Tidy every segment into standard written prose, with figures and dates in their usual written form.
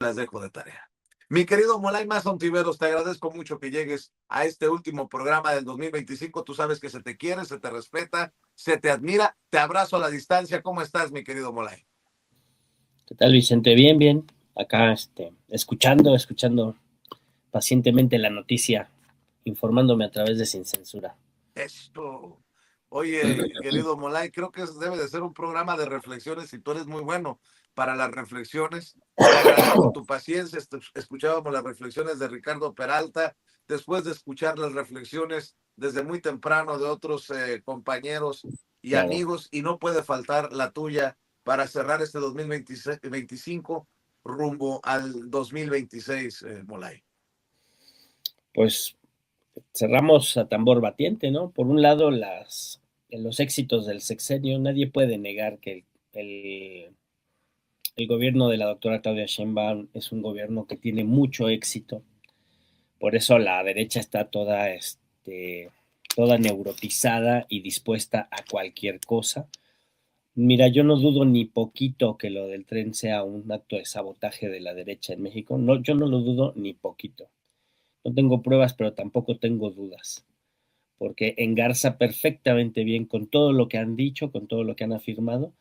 las dejo de tarea. Mi querido Molay Más Ontiveros, te agradezco mucho que llegues a este último programa del 2025. Tú sabes que se te quiere, se te respeta, se te admira. Te abrazo a la distancia. ¿Cómo estás, mi querido Molay? ¿Qué tal, Vicente? Bien, bien. Acá, escuchando pacientemente la noticia, informándome a través de Sin Censura. Esto. Oye, querido Molay, creo que debe de ser un programa de reflexiones y tú eres muy bueno para las reflexiones. Te agradezco tu paciencia. Escuchábamos las reflexiones de Ricardo Peralta, después de escuchar las reflexiones desde muy temprano de otros compañeros y Claro. amigos, y no puede faltar la tuya para cerrar este 2025 rumbo al 2026, Molay. Pues cerramos a tambor batiente, ¿no? Por un lado, los éxitos del sexenio. Nadie puede negar que el gobierno de la doctora Claudia Sheinbaum es un gobierno que tiene mucho éxito. Por eso la derecha está toda neurotizada y dispuesta a cualquier cosa. Mira, yo no dudo ni poquito que lo del tren sea un acto de sabotaje de la derecha en México. No, yo no lo dudo ni poquito. No tengo pruebas, pero tampoco tengo dudas, porque engarza perfectamente bien con todo lo que han dicho, con todo lo que han afirmado.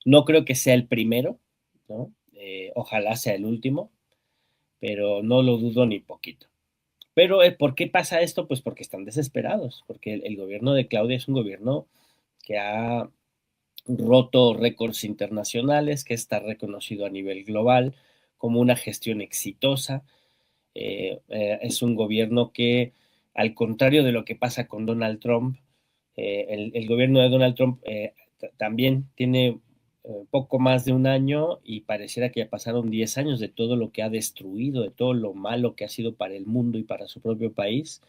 No creo que sea el primero, ¿no? Ojalá sea el último, pero no lo dudo ni poquito. Pero ¿por qué pasa esto? Pues porque están desesperados, porque el gobierno de Claudia es un gobierno que ha roto récords internacionales, que está reconocido a nivel global como una gestión exitosa. Es un gobierno que, al contrario de lo que pasa con Donald Trump, el gobierno de Donald Trump también tiene poco más de un año y pareciera que ya pasaron 10 años de todo lo que ha destruido, de todo lo malo que ha sido para el mundo y para su propio país,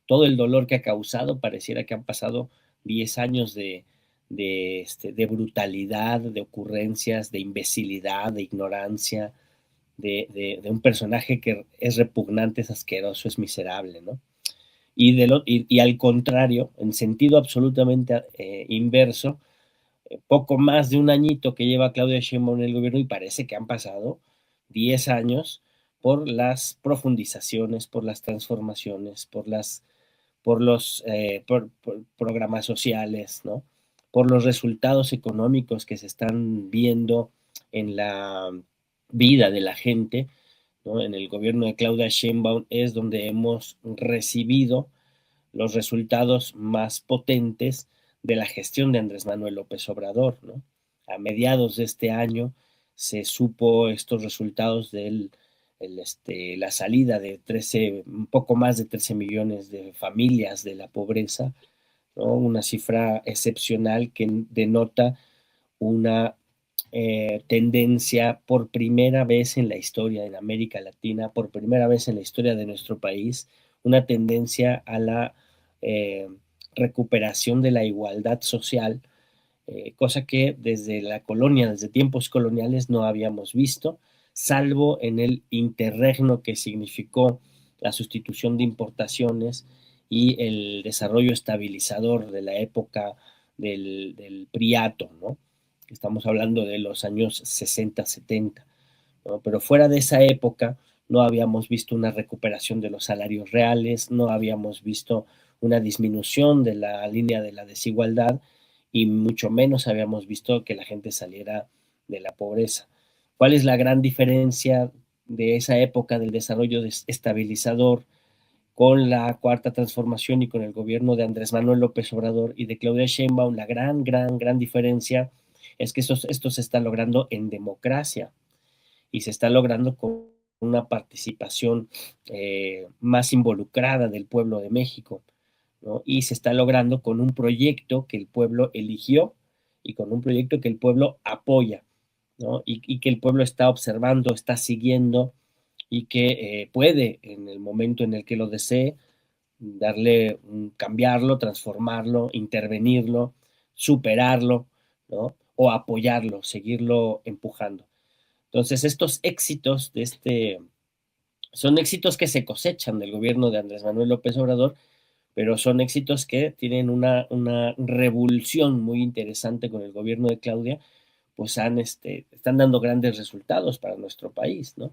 todo el dolor que ha causado. Pareciera que han pasado 10 años de brutalidad, de ocurrencias, de imbecilidad, de ignorancia, de un personaje que es repugnante, es asqueroso, es miserable, ¿no? Y al contrario, en sentido absolutamente inverso, poco más de un añito que lleva Claudia Sheinbaum en el gobierno y parece que han pasado 10 años por las profundizaciones, por las transformaciones, por programas sociales, ¿no? Por los resultados económicos que se están viendo en la vida de la gente, ¿no? En el gobierno de Claudia Sheinbaum es donde hemos recibido los resultados más potentes de la gestión de Andrés Manuel López Obrador, ¿no? A mediados de este año se supo estos resultados de la salida de 13, un poco más de 13 millones de familias de la pobreza, ¿no? Una cifra excepcional que denota una tendencia por primera vez en la historia en América Latina, por primera vez en la historia de nuestro país, una tendencia a la eh, recuperación de la igualdad social, cosa que desde la colonia, desde tiempos coloniales no habíamos visto, salvo en el interregno que significó la sustitución de importaciones y el desarrollo estabilizador de la época del Priato, ¿no? Estamos hablando de los años 60, 70, ¿no? Pero fuera de esa época no habíamos visto una recuperación de los salarios reales, no habíamos visto una disminución de la línea de la desigualdad y mucho menos habíamos visto que la gente saliera de la pobreza. ¿Cuál es la gran diferencia de esa época del desarrollo estabilizador con la cuarta transformación y con el gobierno de Andrés Manuel López Obrador y de Claudia Sheinbaum? La gran diferencia es que esto se está logrando en democracia y se está logrando con una participación más involucrada del pueblo de México, ¿no? Y se está logrando con un proyecto que el pueblo eligió y con un proyecto que el pueblo apoya, ¿no? Y que el pueblo está observando, está siguiendo y que puede, en el momento en el que lo desee, cambiarlo, transformarlo, intervenirlo, superarlo, ¿no? O apoyarlo, seguirlo empujando. Entonces, estos éxitos son éxitos que se cosechan del gobierno de Andrés Manuel López Obrador, pero son éxitos que tienen una revulsión muy interesante con el gobierno de Claudia, pues están dando grandes resultados para nuestro país, ¿no?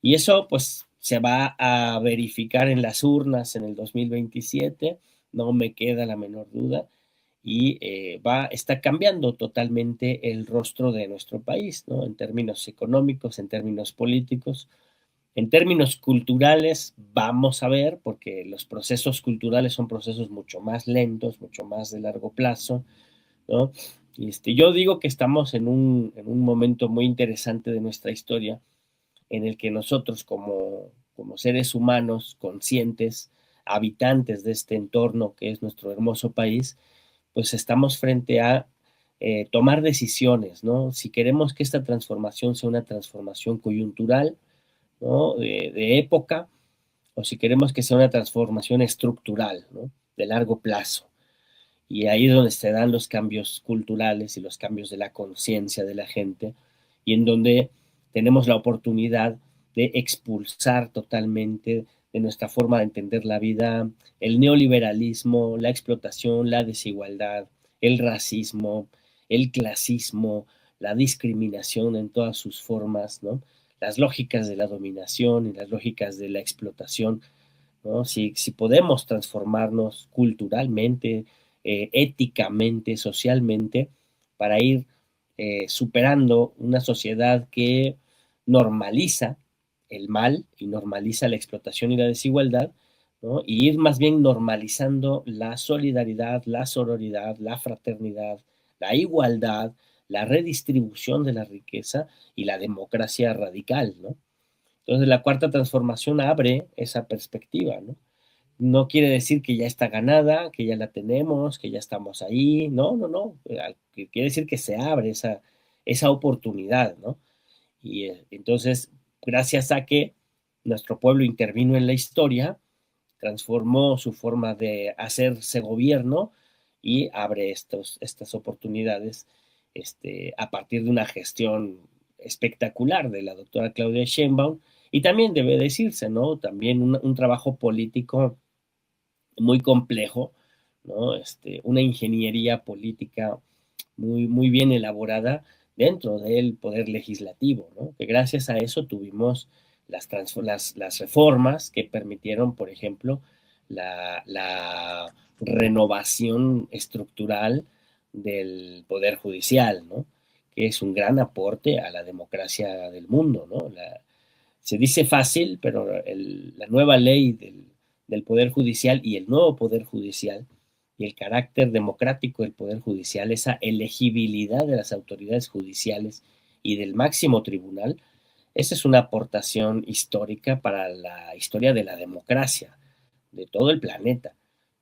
Y eso pues se va a verificar en las urnas en el 2027, no me queda la menor duda, y está cambiando totalmente el rostro de nuestro país, ¿no? En términos económicos, en términos políticos, en términos culturales, vamos a ver, porque los procesos culturales son procesos mucho más lentos, mucho más de largo plazo, ¿no? Yo digo que estamos en un momento muy interesante de nuestra historia, en el que nosotros como seres humanos conscientes, habitantes de este entorno que es nuestro hermoso país, pues estamos frente a tomar decisiones, ¿no? Si queremos que esta transformación sea una transformación coyuntural, ¿no? De época, o si queremos que sea una transformación estructural, ¿no? De largo plazo. Y ahí es donde se dan los cambios culturales y los cambios de la conciencia de la gente, y en donde tenemos la oportunidad de expulsar totalmente de nuestra forma de entender la vida el neoliberalismo, la explotación, la desigualdad, el racismo, el clasismo, la discriminación en todas sus formas, ¿no? Las lógicas de la dominación y las lógicas de la explotación, ¿no? Si podemos transformarnos culturalmente, éticamente, socialmente, para ir superando una sociedad que normaliza el mal y normaliza la explotación y la desigualdad, ¿no? Y ir más bien normalizando la solidaridad, la sororidad, la fraternidad, la igualdad, la redistribución de la riqueza y la democracia radical, ¿no? Entonces la cuarta transformación abre esa perspectiva, ¿no? No quiere decir que ya está ganada, que ya la tenemos, que ya estamos ahí, no, no, no, quiere decir que se abre esa oportunidad, ¿no? Y entonces, gracias a que nuestro pueblo intervino en la historia, transformó su forma de hacerse gobierno y abre estas oportunidades a partir de una gestión espectacular de la doctora Claudia Sheinbaum, y también debe decirse, ¿no? También un trabajo político muy complejo, ¿no? Una ingeniería política muy, muy bien elaborada dentro del poder legislativo, ¿no? Que gracias a eso tuvimos las reformas que permitieron, por ejemplo, la renovación estructural del poder judicial, ¿no? Que es un gran aporte a la democracia del mundo, ¿no? Se dice fácil, pero la nueva ley del Poder Judicial y el nuevo Poder Judicial y el carácter democrático del Poder Judicial, esa elegibilidad de las autoridades judiciales y del máximo tribunal, esa es una aportación histórica para la historia de la democracia de todo el planeta,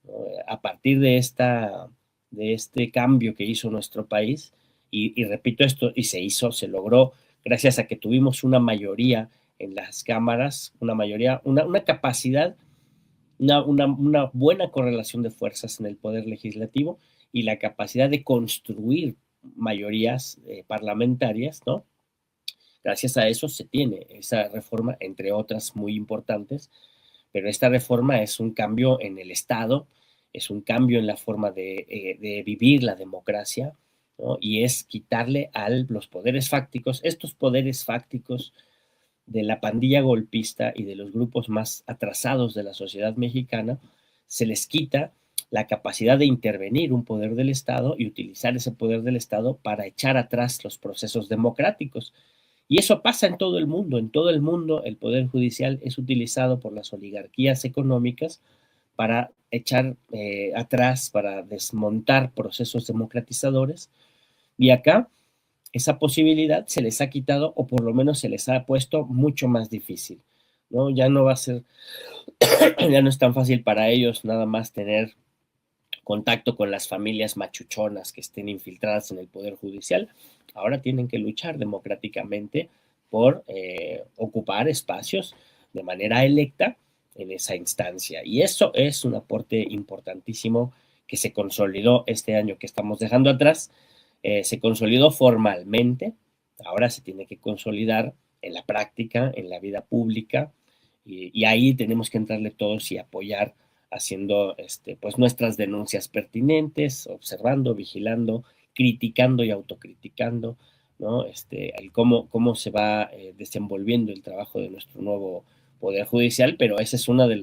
¿no? A partir de este cambio que hizo nuestro país, y repito esto, y se logró gracias a que tuvimos una mayoría en las cámaras, una mayoría, una capacidad, una buena correlación de fuerzas en el poder legislativo y la capacidad de construir mayorías parlamentarias, ¿no? Gracias a eso se tiene esa reforma, entre otras muy importantes, pero esta reforma es un cambio en el Estado, es un cambio en la forma de vivir la democracia, ¿no? Y es quitarle a los poderes fácticos, estos poderes fácticos de la pandilla golpista y de los grupos más atrasados de la sociedad mexicana, se les quita la capacidad de intervenir un poder del Estado y utilizar ese poder del Estado para echar atrás los procesos democráticos. Y eso pasa en todo el mundo. En todo el mundo el poder judicial es utilizado por las oligarquías económicas para echar atrás, para desmontar procesos democratizadores. Y acá esa posibilidad se les ha quitado, o por lo menos se les ha puesto mucho más difícil, ¿no? Ya no va a ser, ya no es tan fácil para ellos nada más tener contacto con las familias machuchonas que estén infiltradas en el Poder Judicial. Ahora tienen que luchar democráticamente por ocupar espacios de manera electa en esa instancia. Y eso es un aporte importantísimo que se consolidó este año que estamos dejando atrás. Se consolidó formalmente, ahora se tiene que consolidar en la práctica, en la vida pública, y ahí tenemos que entrarle todos y apoyar haciendo pues nuestras denuncias pertinentes, observando, vigilando, criticando y autocriticando ¿no? Cómo se va desenvolviendo el trabajo de nuestro nuevo Poder Judicial, pero esa es una de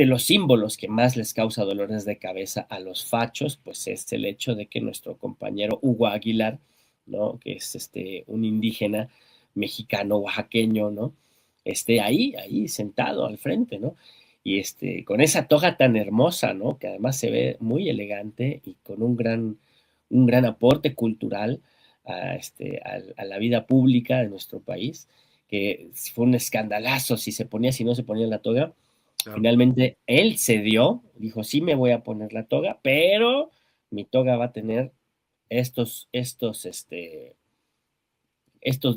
los símbolos que más les causa dolores de cabeza a los fachos, pues es el hecho de que nuestro compañero Hugo Aguilar, ¿no? Que es un indígena mexicano, oaxaqueño, ¿no? Esté ahí sentado al frente, ¿no? Y con esa toga tan hermosa, ¿no? Que además se ve muy elegante y con un gran aporte cultural a la vida pública de nuestro país, que fue un escandalazo si no se ponía la toga. Claro. Finalmente él cedió, dijo, sí me voy a poner la toga, pero mi toga va a tener estos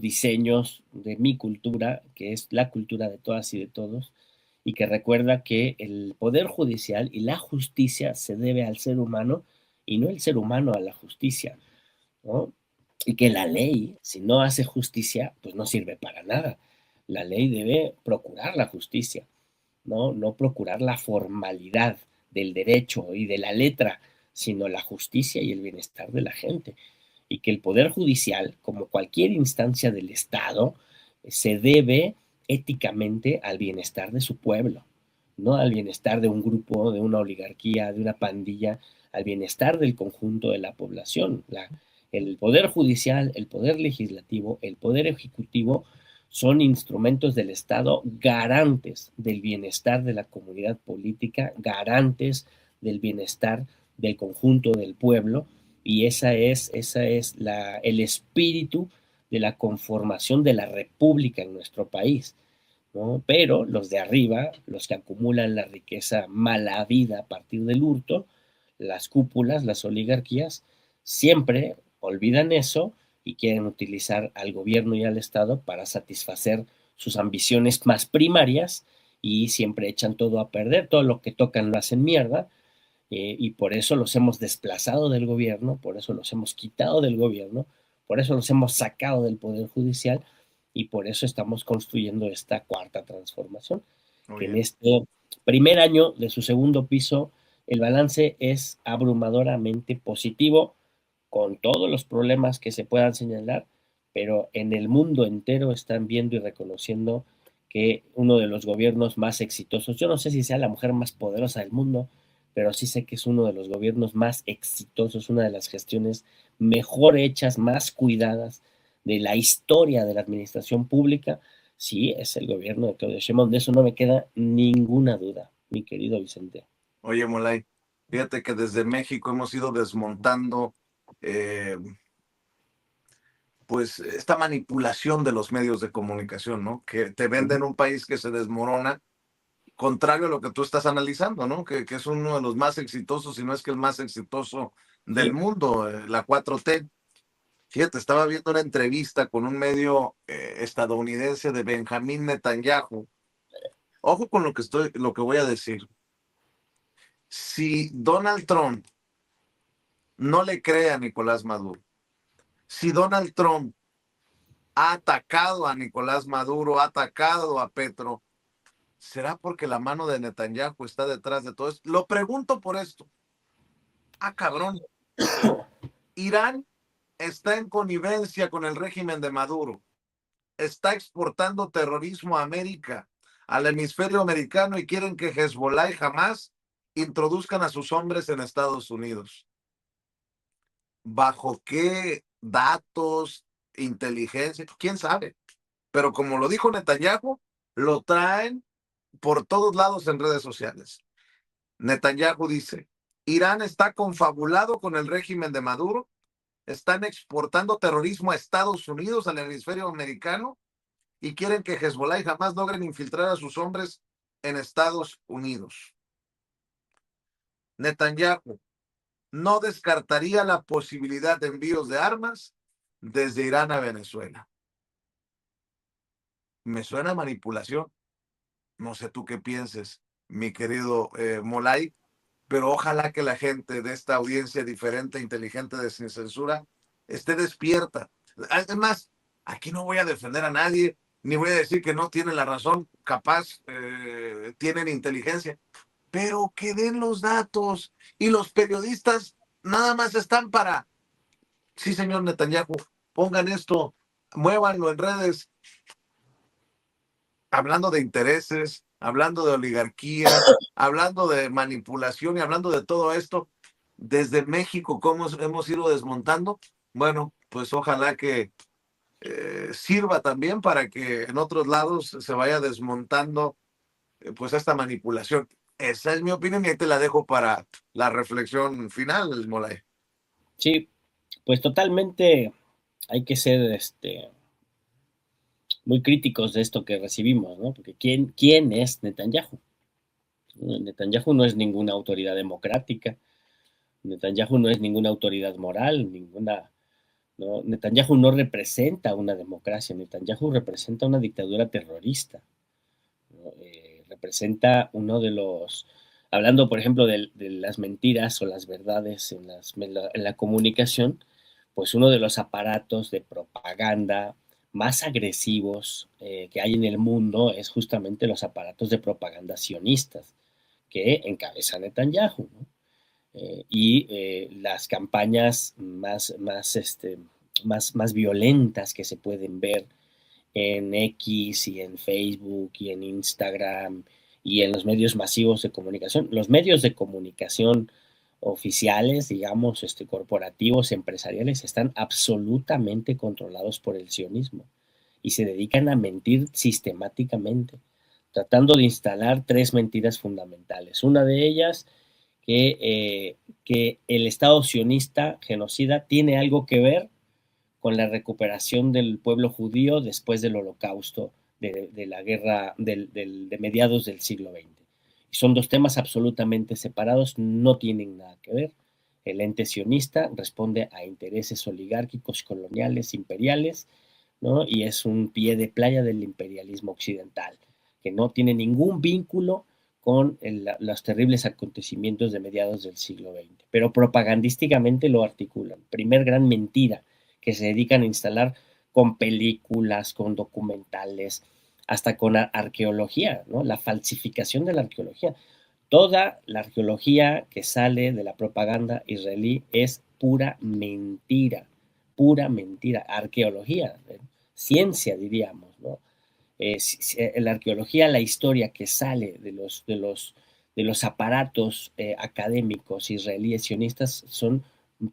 diseños de mi cultura, que es la cultura de todas y de todos, y que recuerda que el poder judicial y la justicia se debe al ser humano y no el ser humano a la justicia, ¿no? Y que la ley, si no hace justicia, pues no sirve para nada. La ley debe procurar la justicia, no procurar la formalidad del derecho y de la letra, sino la justicia y el bienestar de la gente. Y que el Poder Judicial, como cualquier instancia del Estado, se debe éticamente al bienestar de su pueblo, no al bienestar de un grupo, de una oligarquía, de una pandilla, al bienestar del conjunto de la población. El Poder Judicial, el Poder Legislativo, el Poder Ejecutivo son instrumentos del Estado garantes del bienestar de la comunidad política, garantes del bienestar del conjunto del pueblo, y esa es el espíritu de la conformación de la república en nuestro país, ¿no? Pero los de arriba, los que acumulan la riqueza mala vida a partir del hurto, las cúpulas, las oligarquías, siempre olvidan eso y quieren utilizar al gobierno y al Estado para satisfacer sus ambiciones más primarias, y siempre echan todo a perder, todo lo que tocan lo hacen mierda, y por eso los hemos desplazado del gobierno, por eso los hemos quitado del gobierno, por eso los hemos sacado del Poder Judicial, y por eso estamos construyendo esta cuarta transformación, que en Oye, este primer año de su segundo piso el balance es abrumadoramente positivo, con todos los problemas que se puedan señalar, pero en el mundo entero están viendo y reconociendo que uno de los gobiernos más exitosos, yo no sé si sea la mujer más poderosa del mundo, pero sí sé que es uno de los gobiernos más exitosos, una de las gestiones mejor hechas, más cuidadas de la historia de la administración pública. Sí, es el gobierno de Claudia Sheinbaum, de eso no me queda ninguna duda, mi querido Vicente. oye, Molay, fíjate que desde México hemos ido desmontando eh, pues esta manipulación de los medios de comunicación, ¿no? Que te venden un país que se desmorona, contrario a lo que tú estás analizando, ¿no? Que es uno de los más exitosos, si no es que el más exitoso del Sí, mundo, la 4T. Fíjate, estaba viendo una entrevista con un medio estadounidense de Benjamín Netanyahu. Ojo con lo que voy a decir. Si Donald Trump no le cree a Nicolás Maduro, si Donald Trump ha atacado a Nicolás Maduro, ha atacado a Petro, ¿será porque la mano de Netanyahu está detrás de todo esto? Lo pregunto por esto. Ah, cabrón. Irán está en connivencia con el régimen de Maduro. Está exportando terrorismo a América, al hemisferio americano, y quieren que Hezbollah y Hamas introduzcan a sus hombres en Estados Unidos. ¿Bajo qué datos, inteligencia? ¿Quién sabe? Pero como lo dijo Netanyahu, lo traen por todos lados en redes sociales. Netanyahu dice, Irán está confabulado con el régimen de Maduro, están exportando terrorismo a Estados Unidos, al hemisferio americano, y quieren que Hezbollah y Hamas logren infiltrar a sus hombres en Estados Unidos. Netanyahu no descartaría la posibilidad de envíos de armas desde Irán a Venezuela. Me suena a manipulación. No sé tú qué pienses, mi querido Molay, pero ojalá que la gente de esta audiencia diferente, inteligente, de Sin Censura, esté despierta. Además, aquí no voy a defender a nadie, ni voy a decir que no tienen la razón, capaz tienen inteligencia, pero que den los datos, y los periodistas nada más están para Sí, señor Netanyahu, pongan esto, muévanlo en redes, hablando de intereses, hablando de oligarquía, hablando de manipulación y hablando de todo esto, desde México, cómo hemos ido desmontando. Bueno, pues ojalá que sirva también para que en otros lados se vaya desmontando pues esta manipulación. Esa es mi opinión y ahí te la dejo para la reflexión final, Molay. Sí, pues totalmente hay que ser muy críticos de esto que recibimos, ¿no? Porque ¿quién es Netanyahu? Netanyahu no es ninguna autoridad democrática, Netanyahu no es ninguna autoridad moral, ¿no? Netanyahu no representa una democracia, Netanyahu representa una dictadura terrorista, ¿no? Representa uno de los, hablando por ejemplo de las mentiras o las verdades en la comunicación, pues uno de los aparatos de propaganda más agresivos que hay en el mundo es justamente los aparatos de propaganda sionistas que encabeza Netanyahu, ¿no? Las campañas más violentas que se pueden ver en X y en Facebook y en Instagram y en los medios masivos de comunicación. Los medios de comunicación oficiales, digamos, corporativos, empresariales, están absolutamente controlados por el sionismo y se dedican a mentir sistemáticamente, tratando de instalar tres mentiras fundamentales. Una de ellas, que el Estado sionista genocida tiene algo que ver con la recuperación del pueblo judío después del holocausto de la guerra de mediados del siglo XX. Son dos temas absolutamente separados, no tienen nada que ver. El ente sionista responde a intereses oligárquicos, coloniales, imperiales, ¿no? Y es un pie de playa del imperialismo occidental, que no tiene ningún vínculo con los terribles acontecimientos de mediados del siglo XX, pero propagandísticamente lo articulan. Primer gran mentira, que se dedican a instalar con películas, con documentales, hasta con arqueología, ¿no? La falsificación de la arqueología. Toda la arqueología que sale de la propaganda israelí es pura mentira, arqueología, ciencia diríamos, ¿no? La arqueología, la historia que sale de los aparatos académicos israelíes sionistas son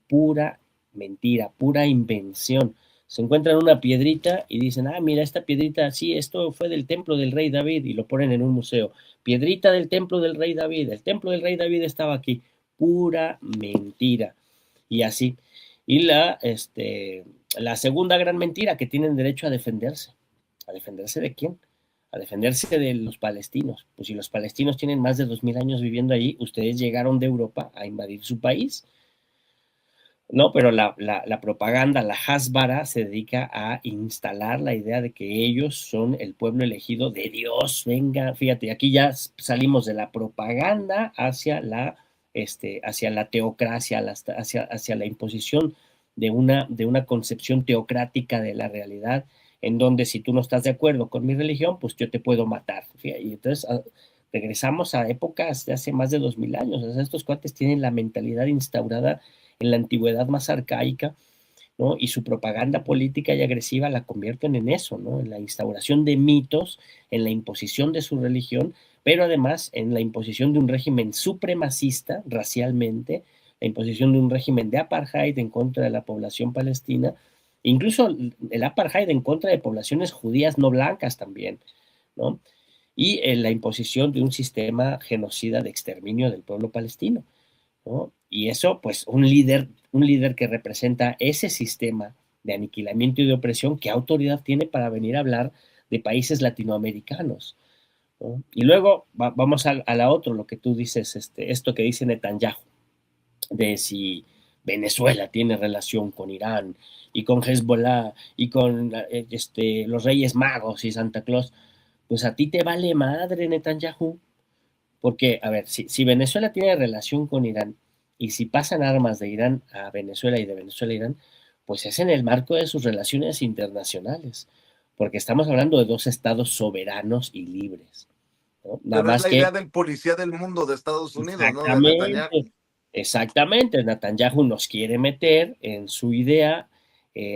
pura mentira, pura invención. Se encuentran una piedrita y dicen, ah, mira, esta piedrita, sí, esto fue del templo del rey David, y lo ponen en un museo. Piedrita del templo del rey David, el templo del rey David estaba aquí. Pura mentira. Y así. Y la segunda gran mentira, que tienen derecho a defenderse. ¿A defenderse de quién? A defenderse de los palestinos. Pues si los palestinos tienen más de 2000 años viviendo allí, ustedes llegaron de Europa a invadir su país. No, pero la propaganda, la Hasbara, se dedica a instalar la idea de que ellos son el pueblo elegido de Dios. Venga, fíjate, aquí ya salimos de la propaganda hacia la teocracia, hacia la imposición de una concepción teocrática de la realidad, en donde si tú no estás de acuerdo con mi religión, pues yo te puedo matar. Fíjate, y entonces regresamos a épocas de hace más de 2000 años. O sea, estos cuates tienen la mentalidad instaurada en la antigüedad más arcaica, ¿no? Y su propaganda política y agresiva la convierten en eso, ¿no? En la instauración de mitos, en la imposición de su religión, pero además en la imposición de un régimen supremacista racialmente, la imposición de un régimen de apartheid en contra de la población palestina, incluso el apartheid en contra de poblaciones judías no blancas también, ¿no? Y la imposición de un sistema genocida de exterminio del pueblo palestino, ¿no? Y eso, pues, un líder que representa ese sistema de aniquilamiento y de opresión, ¿qué autoridad tiene para venir a hablar de países latinoamericanos? ¿No? Y luego vamos a la otra, lo que tú dices, esto que dice Netanyahu, de si Venezuela tiene relación con Irán y con Hezbollah y con los Reyes Magos y Santa Claus, pues a ti te vale madre, Netanyahu. Porque, a ver, si Venezuela tiene relación con Irán y si pasan armas de Irán a Venezuela y de Venezuela a Irán, pues es en el marco de sus relaciones internacionales, porque estamos hablando de dos estados soberanos y libres, ¿no? Nada Pero es más la que, idea del policía del mundo de Estados Unidos, ¿no? De exactamente, Netanyahu. Exactamente, Netanyahu nos quiere meter en su idea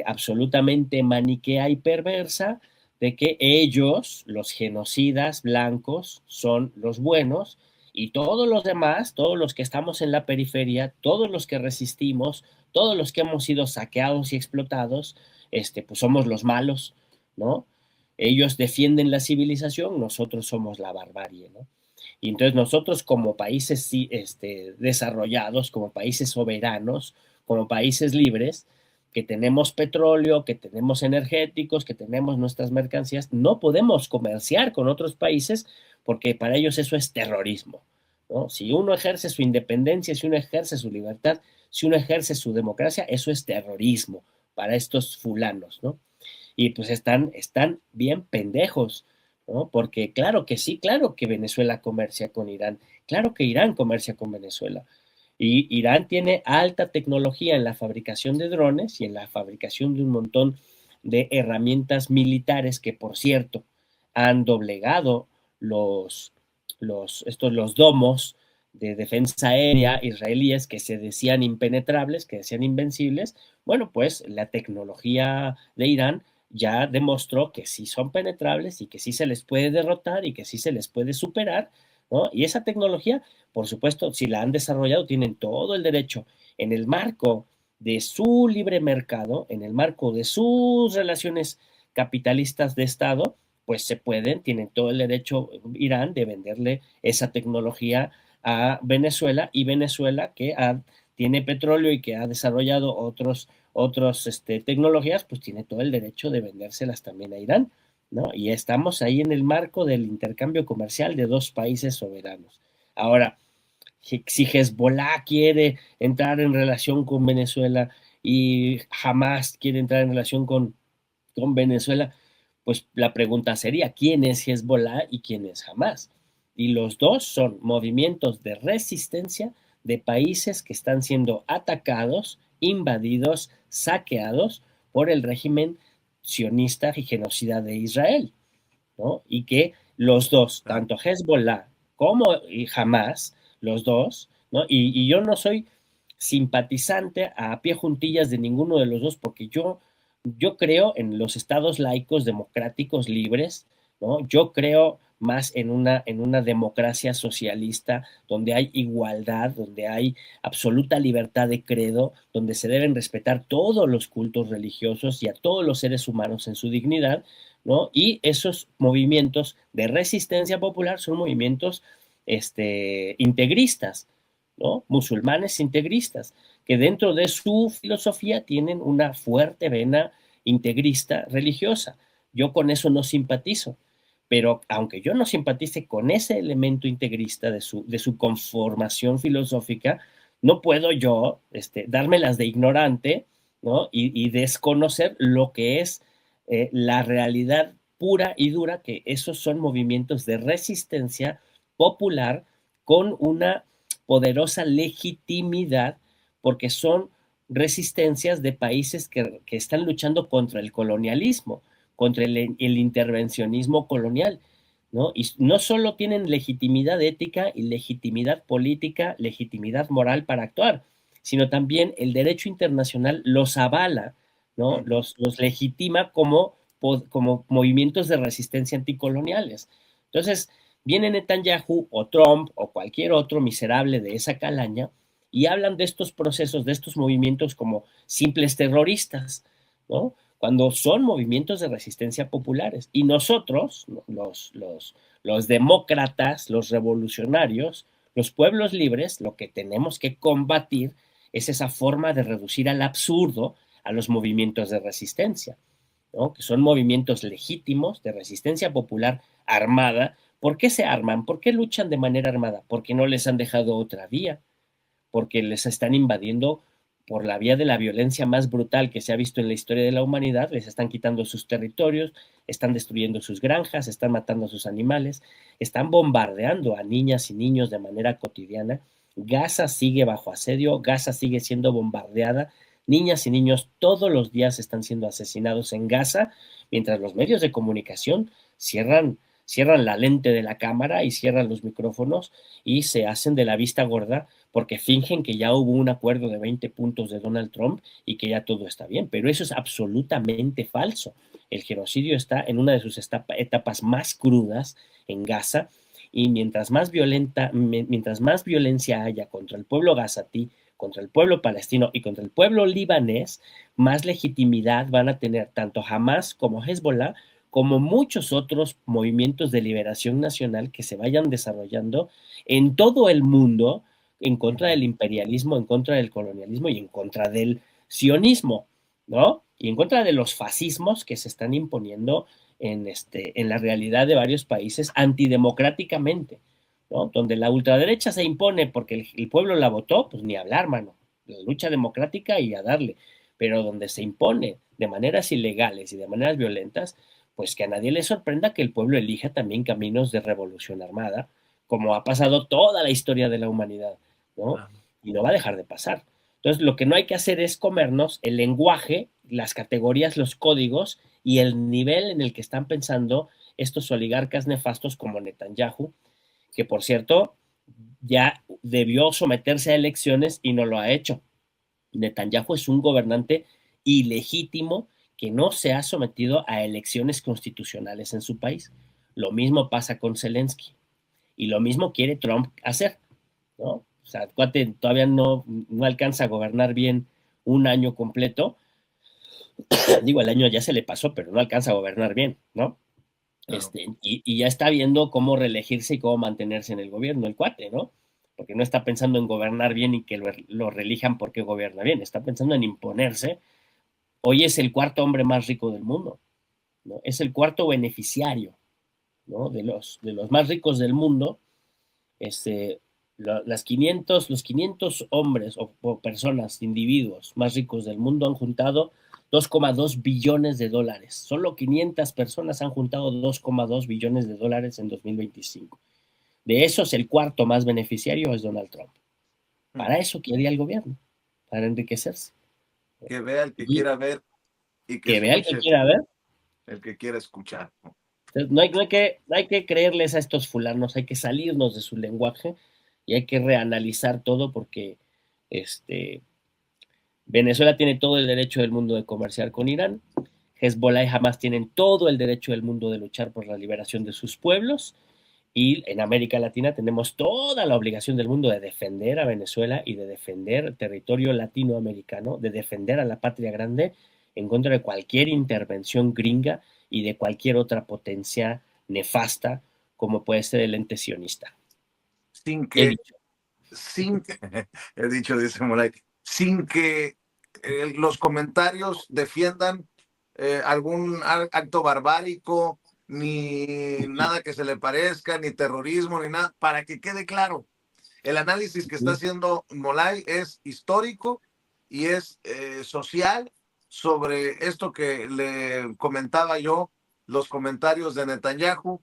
absolutamente maniquea y perversa de que ellos, los genocidas blancos, son los buenos y todos los demás, todos los que estamos en la periferia, todos los que resistimos, todos los que hemos sido saqueados y explotados, pues somos los malos, ¿no? Ellos defienden la civilización, nosotros somos la barbarie, ¿no? Y entonces nosotros como países desarrollados, como países soberanos, como países libres, que tenemos petróleo, que tenemos energéticos, que tenemos nuestras mercancías, no podemos comerciar con otros países porque para ellos eso es terrorismo, ¿no? Si uno ejerce su independencia, si uno ejerce su libertad, si uno ejerce su democracia, eso es terrorismo para estos fulanos, ¿no? Y pues están bien pendejos, ¿no? Porque claro que sí, claro que Venezuela comercia con Irán, claro que Irán comercia con Venezuela. Y Irán tiene alta tecnología en la fabricación de drones y en la fabricación de un montón de herramientas militares que, por cierto, han doblegado los domos de defensa aérea israelíes que se decían impenetrables, que decían invencibles. Bueno, pues la tecnología de Irán ya demostró que sí son penetrables y que sí se les puede derrotar y que sí se les puede superar, ¿no? Y esa tecnología, por supuesto, si la han desarrollado, tienen todo el derecho en el marco de su libre mercado, en el marco de sus relaciones capitalistas de Estado, pues se pueden, tienen todo el derecho Irán de venderle esa tecnología a Venezuela y Venezuela tiene petróleo y que ha desarrollado otros tecnologías, pues tiene todo el derecho de vendérselas también a Irán, ¿no? Y estamos ahí en el marco del intercambio comercial de dos países soberanos. Ahora, si Hezbollah quiere entrar en relación con Venezuela y Hamas quiere entrar en relación con Venezuela, pues la pregunta sería, ¿quién es Hezbollah y quién es Hamas? Y los dos son movimientos de resistencia de países que están siendo atacados, invadidos, saqueados por el régimen sionista y genocida de Israel, ¿no? Y que los dos, Claro. tanto Hezbollah como Hamas, los dos, ¿no? Y yo no soy simpatizante a pie juntillas de ninguno de los dos porque yo creo en los estados laicos, democráticos, libres, ¿no? Yo creo más en una democracia socialista donde hay igualdad, donde hay absoluta libertad de credo, donde se deben respetar todos los cultos religiosos y a todos los seres humanos en su dignidad, ¿no? Y esos movimientos de resistencia popular son movimientos integristas, ¿no? Musulmanes integristas, que dentro de su filosofía tienen una fuerte vena integrista religiosa. Yo con eso no simpatizo, pero aunque yo no simpatice con ese elemento integrista de su conformación filosófica, no puedo yo dármelas de ignorante, ¿no? Y desconocer lo que es la realidad pura y dura, que esos son movimientos de resistencia popular con una poderosa legitimidad, porque son resistencias de países que están luchando contra el colonialismo, contra el intervencionismo colonial, ¿no? Y no solo tienen legitimidad ética y legitimidad política, legitimidad moral para actuar, sino también el derecho internacional los avala, ¿no? Los legitima como movimientos de resistencia anticoloniales. Entonces, viene Netanyahu o Trump o cualquier otro miserable de esa calaña y hablan de estos procesos, de estos movimientos como simples terroristas, ¿no? Cuando son movimientos de resistencia populares. Y nosotros, los demócratas, los revolucionarios, los pueblos libres, lo que tenemos que combatir es esa forma de reducir al absurdo a los movimientos de resistencia, ¿no? Que son movimientos legítimos de resistencia popular armada. ¿Por qué se arman? ¿Por qué luchan de manera armada? Porque no les han dejado otra vía, porque les están invadiendo por la vía de la violencia más brutal que se ha visto en la historia de la humanidad, les están quitando sus territorios, están destruyendo sus granjas, están matando a sus animales, están bombardeando a niñas y niños de manera cotidiana. Gaza sigue bajo asedio, Gaza sigue siendo bombardeada, niñas y niños todos los días están siendo asesinados en Gaza, mientras los medios de comunicación cierran la lente de la cámara y cierran los micrófonos y se hacen de la vista gorda porque fingen que ya hubo un acuerdo de 20 puntos de Donald Trump y que ya todo está bien, pero eso es absolutamente falso. El genocidio está en una de sus etapas más crudas en Gaza, y mientras más violencia haya contra el pueblo gazatí, contra el pueblo palestino y contra el pueblo libanés, más legitimidad van a tener tanto Hamas como Hezbollah, como muchos otros movimientos de liberación nacional que se vayan desarrollando en todo el mundo en contra del imperialismo, en contra del colonialismo y en contra del sionismo, ¿no? Y en contra de los fascismos que se están imponiendo en la realidad de varios países antidemocráticamente, ¿no? Donde la ultraderecha se impone porque el pueblo la votó, pues ni hablar, mano. La lucha democrática y a darle. Pero donde se impone de maneras ilegales y de maneras violentas, pues que a nadie le sorprenda que el pueblo elija también caminos de revolución armada, como ha pasado toda la historia de la humanidad, ¿no? Y no va a dejar de pasar. Entonces, lo que no hay que hacer es comernos el lenguaje, las categorías, los códigos y el nivel en el que están pensando estos oligarcas nefastos como Netanyahu, que por cierto ya debió someterse a elecciones y no lo ha hecho. Netanyahu es un gobernante ilegítimo que no se ha sometido a elecciones constitucionales en su país. Lo mismo pasa con Zelensky y lo mismo quiere Trump hacer, ¿no? O sea, cuate todavía no alcanza a gobernar bien un año completo. Digo, el año ya se le pasó, pero no alcanza a gobernar bien, ¿no? Claro. Y ya está viendo cómo reelegirse y cómo mantenerse en el gobierno, el cuate, ¿no? Porque no está pensando en gobernar bien y que lo reelijan porque gobierna bien, está pensando en imponerse. Hoy es el cuarto hombre más rico del mundo, ¿no? Es el cuarto beneficiario, ¿no? De los más ricos del mundo. Este, los 500 hombres o personas, individuos más ricos del mundo han juntado 2,2 billones de dólares. Solo 500 personas han juntado 2,2 billones de dólares en 2025. De esos, el cuarto más beneficiario es Donald Trump. Para eso quería el gobierno, para enriquecerse. Que vea el que Y quiera ver y que que vea el que escuche quiera ver. el que quiera escuchar, ¿no? Entonces, no hay que creerles a estos fulanos, hay que salirnos de su lenguaje y hay que reanalizar todo porque este, Venezuela tiene todo el derecho del mundo de comerciar con Irán, Hezbollah y Hamas tienen todo el derecho del mundo de luchar por la liberación de sus pueblos, y en América Latina tenemos toda la obligación del mundo de defender a Venezuela y de defender el territorio latinoamericano, de defender a la patria grande en contra de cualquier intervención gringa y de cualquier otra potencia nefasta como puede ser el ente sionista. Sin He que, dicho. sin que, he dicho, dice Molay, sin que los comentarios defiendan algún acto barbárico, ni nada que se le parezca, ni terrorismo, ni nada, para que quede claro. El análisis que está haciendo Molay es histórico y es social sobre esto que le comentaba yo, los comentarios de Netanyahu,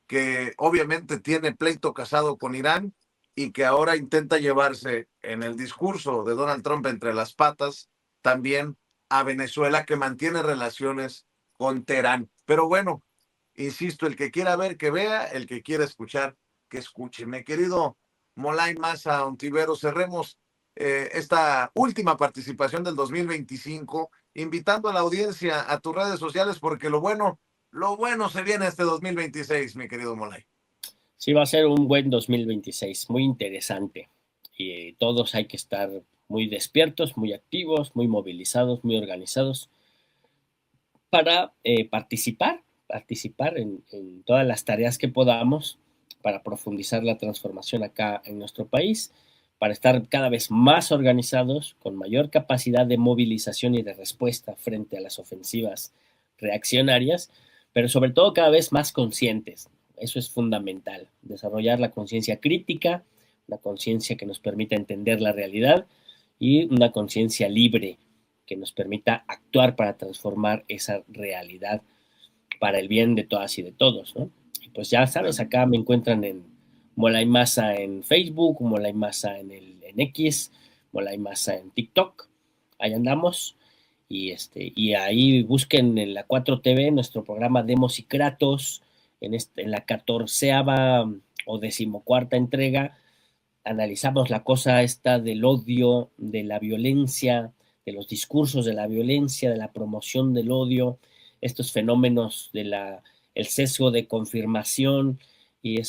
que obviamente tiene pleito casado con Irán y que ahora intenta llevarse en el discurso de Donald Trump entre las patas también a Venezuela, que mantiene relaciones con Teherán. Pero bueno, insisto, el que quiera ver, que vea, el que quiera escuchar, que escuche. Mi querido Molay Maza Ontivero, cerremos esta última participación del 2025, invitando a la audiencia a tus redes sociales, porque lo bueno se viene este 2026, mi querido Molay. Sí, va a ser un buen 2026, muy interesante. Y todos hay que estar muy despiertos, muy activos, muy movilizados, muy organizados para participar en todas las tareas que podamos para profundizar la transformación acá en nuestro país, para estar cada vez más organizados, con mayor capacidad de movilización y de respuesta frente a las ofensivas reaccionarias, pero sobre todo cada vez más conscientes. Eso es fundamental, desarrollar la conciencia crítica, la conciencia que nos permita entender la realidad y una conciencia libre que nos permita actuar para transformar esa realidad para el bien de todas y de todos, ¿no? Y pues ya sabes, acá me encuentran en Molay Maza en Facebook, Molay Maza en X, Molay Maza en TikTok, ahí andamos. Y ahí busquen en la 4TV nuestro programa Demos y Kratos, en la 14ª o 14ª entrega, analizamos la cosa esta del odio, de la violencia, de los discursos de la violencia, de la promoción del odio, estos fenómenos de el sesgo de confirmación y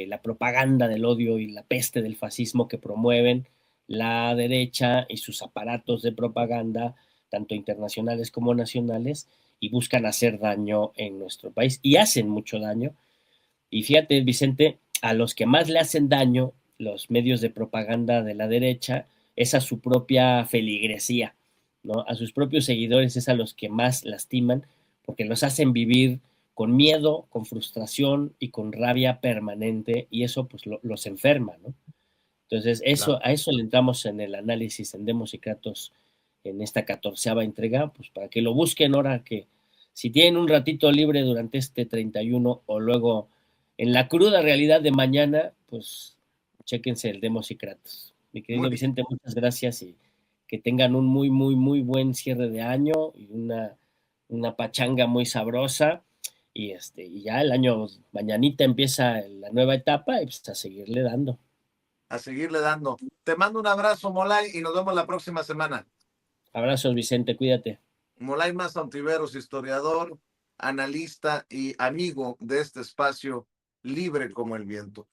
la propaganda del odio y la peste del fascismo que promueven la derecha y sus aparatos de propaganda, tanto internacionales como nacionales, y buscan hacer daño en nuestro país y hacen mucho daño. Y fíjate, Vicente, a los que más le hacen daño los medios de propaganda de la derecha es a su propia feligresía, ¿no? A sus propios seguidores es a los que más lastiman porque los hacen vivir con miedo, con frustración y con rabia permanente y eso pues los enferma, ¿no? Entonces Claro. a eso le entramos en el análisis en Demos y Kratos en esta 14ª entrega, pues para que lo busquen ahora que si tienen un ratito libre durante este 31 o luego en la cruda realidad de mañana, pues chéquense el Demos y Kratos. Mi querido Muy, Vicente, muchas gracias y que tengan un muy, muy, muy buen cierre de año y una pachanga muy sabrosa. Y ya el año, mañanita empieza la nueva etapa y pues a seguirle dando. a seguirle dando. Te mando un abrazo, Molay, y nos vemos la próxima semana. Abrazos, Vicente, cuídate. Molay Maza Ontiveros, historiador, analista y amigo de este espacio libre como el viento.